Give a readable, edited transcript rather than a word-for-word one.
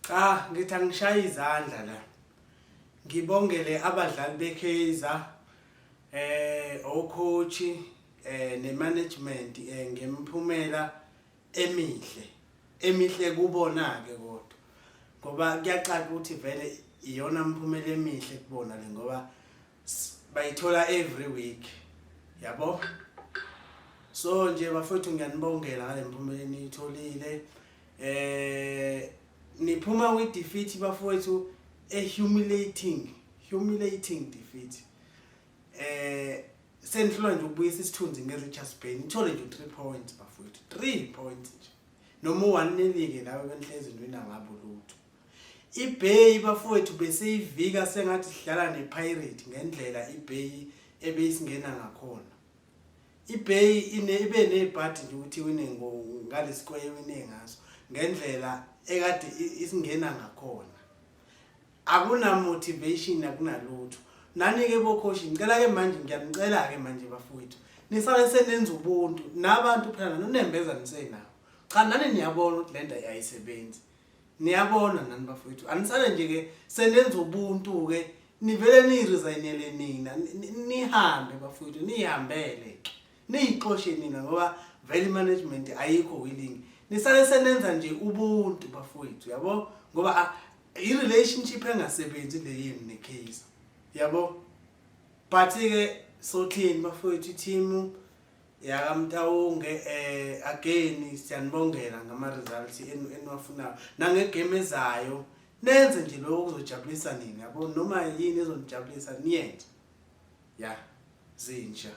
Cha ngithi angishaya izandla la. Ngibongele abadlali beKaizer coach nemanagement ngemphumela emihle kubona ke kodwa ngoba kuyacaca ukuthi vele iyona mphumela emihle kubona le ngoba bayithola every week yabo. So nje bafowethu ngiyanibongela ngale mphumela eniyitholile. Niphuma with defeat bafowethu humiliating defeat. Senhlwa nje ukubuyisa isithunzi ngeRichards Bay. Nithole nje 3 points bafowethu. 3 points nje. Noma 1 nelike lawe benhlezi nwina ngabo lutho. iBay bafowethu bese ivika sengathi sidlala nePirate ngendlela iBay ebeyisingena ngakhona. iBay ibe nebhadi nje ukuthi wine ngalesikweye wine ngaso ngendlela ekade isingena ngakhona. Akuna motivation akunalutho. Nani ke bokhoshi ngicela ke manje ngiyanicela ke manje bafowethu. Nisale senenza ubuntu nabantu phela nonembeza nisenawo. Cha nani niyabona ukuthi lento ayisebenzi. Niyabona nani bafowethu. Anisale nje ke senenza ubuntu ke nivele niresignele nina nihambe bafowethu nihambele. Niyixoshe nina ngoba vele management ayikho willing. Nisale senenza nje ubuntu bafowethu yabo ngoba i-relationship engasebenzi le yini neKaizer yabo. But ke sothini bafowethu team yakamtawunge again siyanibongela ngama results eniwafunayo nangegame ezayo nenze nje lokho kuzojabulisa nini yabo noma yini ezonijabulisa niyenze ya zinja.